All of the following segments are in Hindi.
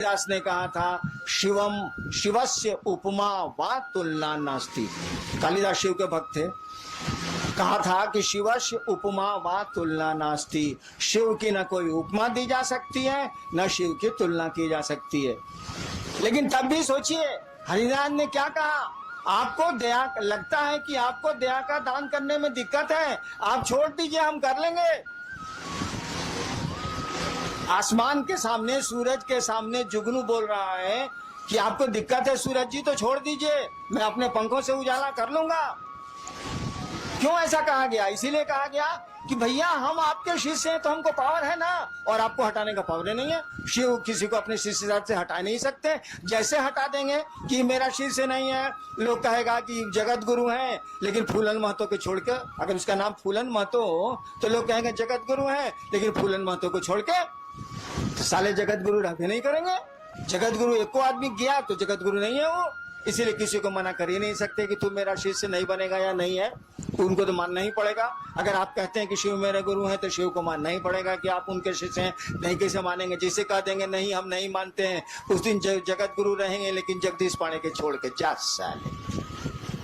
दास ने कहा था शिवस्य उपमा वा तुलना नास्ति। कालिदास शिव के भक्त थे। कहा था कि शिवस्य उपमा वा तुलना नास्ति। शिव की न कोई उपमा दी जा सकती है, न शिव की तुलना की जा सकती है। लेकिन तब भी सोचिए हरिदास ने क्या कहा। आपको दया लगता है कि आपको दया का दान करने में दिक्कत है, आप छोड़ दीजिए, हम कर लेंगे। आसमान के सामने, सूरज के सामने जुगनू बोल रहा है कि आपको दिक्कत है सूरज जी, तो छोड़ दीजिए, मैं अपने पंखों से उजाला कर लूंगा। क्यों ऐसा कहा गया? इसीलिए कहा गया कि भैया हम आपके शिष्य हैं तो हमको पावर है ना, और आपको हटाने का पावर नहीं है। शिव किसी को अपने शिष्य से हटा नहीं सकते। जैसे हटा देंगे कि मेरा शिष्य नहीं है, लोग कहेगा कि जगत गुरु है, लेकिन फूलन महतो को छोड़ के, अगर उसका नाम फूलन महतो हो तो लोग कहेंगे जगत गुरु है, लेकिन फूलन महतो को छोड़ के तो साले जगत गुरु रहते नहीं करेंगे। जगत गुरु एको आदमी गया तो जगत गुरु नहीं है वो। इसीलिए किसी को मना कर ही नहीं सकते कि तू मेरा शिष्य नहीं बनेगा या नहीं है, उनको तो मानना ही पड़ेगा। अगर आप कहते हैं कि शिव मेरे गुरु हैं तो शिव को मानना ही पड़ेगा कि आप उनके शिष्य हैं। नहीं कैसे मानेंगे? जिसे कह देंगे नहीं हम नहीं मानते हैं, उस दिन जगत गुरु रहेंगे, लेकिन जगदीश पाणे के छोड़ के 4 साल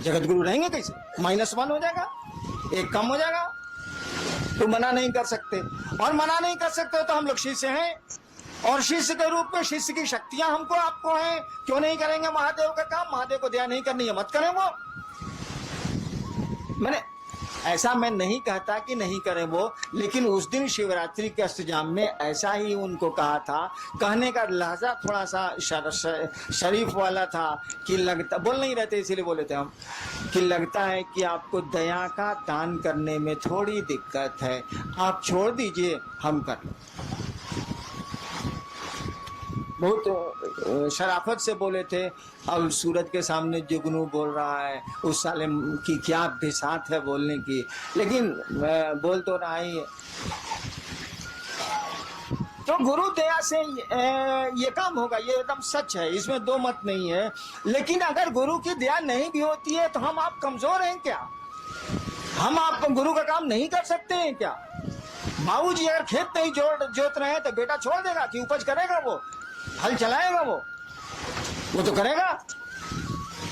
जगत गुरु रहेंगे कैसे? -1 हो जाएगा, 1 कम हो जाएगा। तो मना नहीं कर सकते, और मना नहीं कर सकते तो हम लोग शिष्य हैं, और शिष्य के रूप में शिष्य की शक्तियां हमको आपको हैं। क्यों नहीं करेंगे महादेव का काम? महादेव को दया नहीं करनी है, मत करें वो। मैंने ऐसा मैं नहीं कहता कि नहीं करें वो, लेकिन उस दिन शिवरात्रि के अष्टजाम में ऐसा ही उनको कहा था। कहने का लहजा थोड़ा सा शरीफ वाला था कि लगता, बोल नहीं रहते इसीलिए बोले थे हम, कि लगता है कि आपको दया का दान करने में थोड़ी दिक्कत है, आप छोड़ दीजिए, हम कर लें। बहुत शराफत से बोले थे। अब सूरज के सामने जुगनू बोल रहा है, उस साले की क्या बिसात है बोलने की, लेकिन बोल तो रहा ही है। तो गुरु दया से ये काम होगा, ये एकदम सच है, इसमें दो मत नहीं है। लेकिन अगर गुरु की दया नहीं भी होती है तो हम आप कमजोर हैं क्या? हम आप गुरु का काम नहीं कर सकते हैं क्या? बाबूजी अगर खेत नहीं जोत रहे हैं तो बेटा छोड़ देगा कि उपज करेगा? वो हल चलाएगा, वो तो करेगा,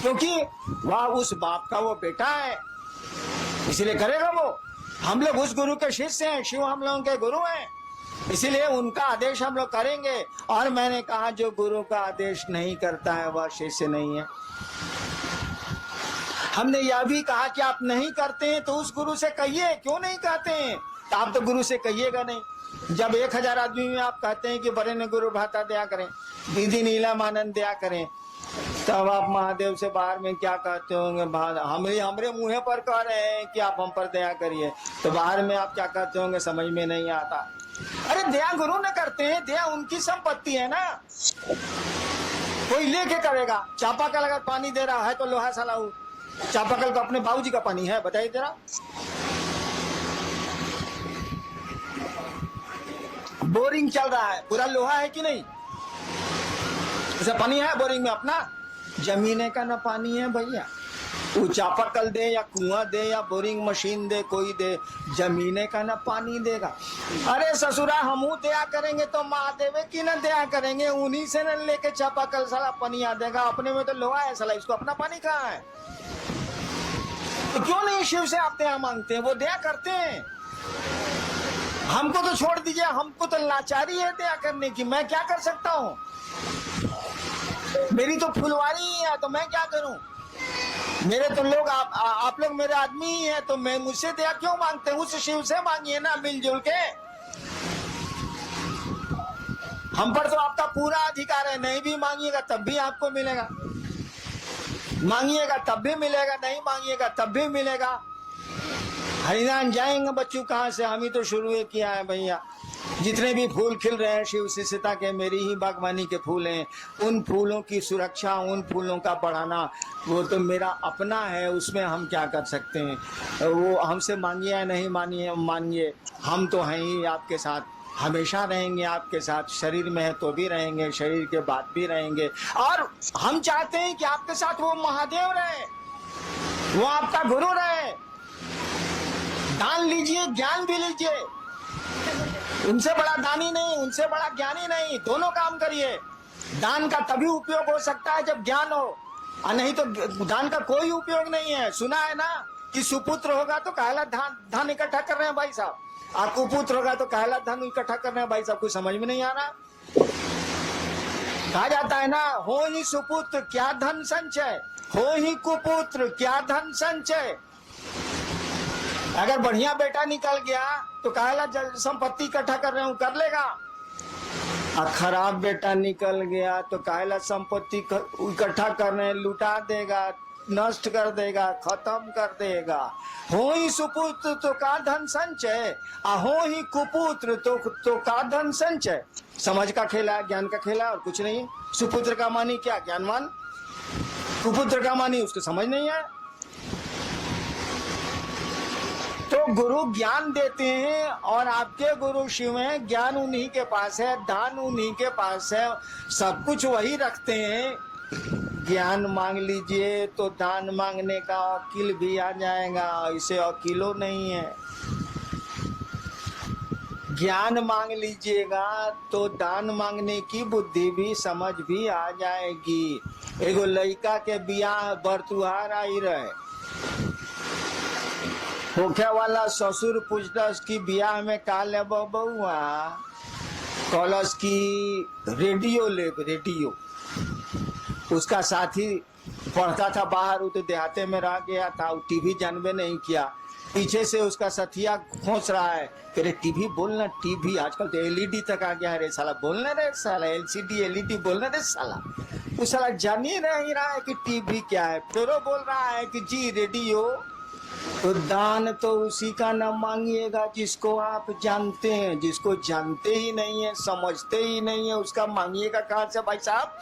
क्योंकि वह उस बाप का वो बेटा है, इसीलिए करेगा वो। हम लोग उस गुरु के शिष्य हैं, शिव हम लोगों के गुरु हैं, इसीलिए उनका आदेश हम लोग करेंगे। और मैंने कहा जो गुरु का आदेश नहीं करता है वह शिष्य नहीं है। हमने यह भी कहा कि आप नहीं करते हैं तो उस गुरु से कहिए, क्यों नहीं कहते हैं? तो आप तो गुरु से कहिएगा नहीं। जब 1000 आदमी में आप कहते हैं कि बड़े ने गुरु भाता दया करें, विधि नीलम आनंद दया करें, तब आप महादेव से बाहर में क्या कहते होंगे? हमरे मुंह पर कह रहे हैं कि आप हम पर दया करिए, तो बाहर में आप क्या कहते होंगे? समझ में नहीं आता। अरे दया गुरु ने करते हैं, दया उनकी संपत्ति है ना, कोई लेके करेगा। चापाकल अगर पानी दे रहा है तो लोहा साला चापाकल को अपने बाबूजी का पानी है, बताइए जरा। बोरिंग चल रहा है, पूरा लोहा है कि नहीं? ऐसा पानी है बोरिंग में अपना? जमीने का ना पानी है भैया। वो चापाकल दे या कुआं दे या बोरिंग मशीन दे, कोई दे, जमीने का ना पानी देगा। अरे ससुरा हमू दया करेंगे तो महादेव की ना दया करेंगे, उन्हीं से न लेके चापाकल साला पानी आ देगा। अपने में तो लोहा है साला, इसको अपना पानी कहाँ है? तो क्यों नहीं शिव से आप दया मांगते हैं? वो दया करते हैं। हमको तो छोड़ दीजिए, हमको तो लाचारी है दया करने की, मैं क्या कर सकता हूँ? मेरी तो फुलवारी ही है, तो मैं क्या करूं? मेरे तो लोग आप लोग मेरे आदमी ही हैं, तो मैं मुझसे दया क्यों मांगते हैं? उस शिव से मांगिए ना मिलजुल के। हम पर तो आपका पूरा अधिकार है, नहीं भी मांगिएगा तब भी आपको मिलेगा, मांगिएगा तब भी मिलेगा, नहीं मांगिएगा तब भी मिलेगा। हरिदान जाएंगे बच्चों कहाँ से? हम ही तो शुरू किया है भैया। जितने भी फूल खिल रहे हैं शिव शिष्यता के, मेरी ही बागवानी के फूल हैं। उन फूलों की सुरक्षा, उन फूलों का बढ़ाना वो तो मेरा अपना है, उसमें हम क्या कर सकते हैं? वो हमसे मांगिए या नहीं मानिए, हम तो हैं ही आपके साथ, हमेशा रहेंगे आपके साथ। शरीर में है तो भी रहेंगे, शरीर के बाद भी रहेंगे। और हम चाहते हैं कि आपके साथ वो महादेव रहे, वो आपका गुरु रहे। दान लीजिए, ज्ञान भी लीजिए। उनसे बड़ा दानी नहीं, उनसे बड़ा ज्ञानी नहीं, दोनों काम करिए। दान का तभी उपयोग हो सकता है जब ज्ञान हो, और नहीं तो दान का कोई उपयोग नहीं है। सुना है ना कि सुपुत्र होगा तो कहला धन इकट्ठा कर रहे हैं भाई साहब, और कुपुत्र होगा तो कहला धन इकट्ठा कर रहे हैं भाई साहब। कुछ समझ में नहीं आ रहा। कहा जाता है ना, हो ही सुपुत्र क्या धन संचय, हो ही कुपुत्र क्या धन संचय। अगर बढ़िया बेटा निकल गया तो कहला संपत्ति इकट्ठा कर रहे हूं, कर लेगा। और खराब बेटा निकल गया तो कहला संपत्ति इकट्ठा कर रहे हैं, लुटा देगा, नष्ट कर देगा, खत्म कर देगा। हो ही सुपुत्र तो का धन संचय, हो ही कुपुत्र तो का धन संचय। समझ का खेला, ज्ञान का खेला, और कुछ नहीं। सुपुत्र का मानी क्या? ज्ञानवान। कुपुत्र का मानी उसको समझ नहीं है। तो गुरु ज्ञान देते हैं, और आपके गुरु शिव हैं, ज्ञान उन्हीं के पास है, दान उन्हीं के पास है, सब कुछ वही रखते हैं। ज्ञान मांग लीजिए तो दान मांगने का अकील भी आ जाएगा, इसे अकीलो नहीं है। ज्ञान मांग लीजिएगा तो दान मांगने की बुद्धि भी, समझ भी आ जाएगी। एगो लड़का के बियाह बरतुहार आई रहे, होखे वाला ससुर पूछलस कि बियाह में का ले बउआ, कहलस की रेडियो ले, रेडियो। उसका साथी पढ़ता था बाहर, वो तो देहाते में रह गया था, वो टीवी जानबे नहीं किया। पीछे से उसका साथिया खोस रहा है, तेरे टीवी बोलना, टीवी आजकल तो एलईडी तक आ गया है रे साला, बोलना रे साला, एलसीडी एलईडी बोलना रे साला। वो साला जान ही नहीं रहा है कि टीवी क्या है, फिर वो बोल रहा है कि जी रेडियो। तो दान तो उसी का न मांगिएगा जिसको आप जानते हैं, जिसको जानते ही नहीं है, समझते ही नहीं है, उसका मांगिएगा कहां से भाई साहब।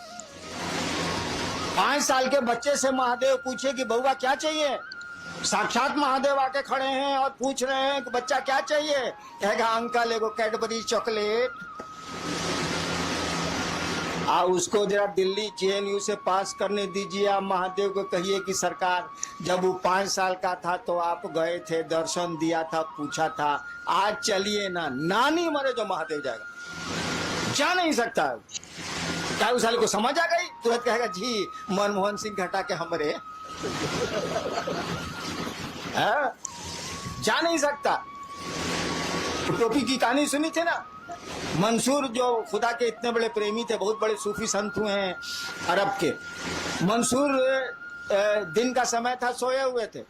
5 साल के बच्चे से महादेव पूछे कि बउआ क्या चाहिए, साक्षात महादेव आके खड़े हैं और पूछ रहे हैं कि बच्चा क्या चाहिए, कहेगा अंकल एगो कैडबरी चॉकलेट। उसको जरा दिल्ली जेएनयू से पास करने दीजिए। आप महादेव को कहिए कि सरकार, जब वो 5 साल का था तो आप गए थे, दर्शन दिया था, पूछा था, आज चलिए ना, नानी मरे जो महादेव जाएगा, जा नहीं सकता। क्या उस साल को समझ आ गई? तुरंत कहेगा जी मनमोहन सिंह घटा के हमरे जा नहीं सकता। टोपी की कहानी सुनी थी ना, मंसूर जो खुदा के इतने बड़े प्रेमी थे, बहुत बड़े सूफी संत हुए हैं अरब के। मंसूर दिन का समय था, सोए हुए थे,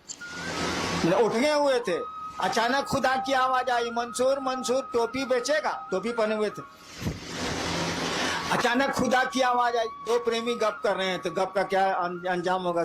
उठ गए हुए थे, अचानक खुदा की आवाज आई, मंसूर मंसूर टोपी बेचेगा। टोपी पहने हुए थे, अचानक खुदा की आवाज आई। दो प्रेमी गप कर रहे हैं, तो गप का क्या अंजाम होगा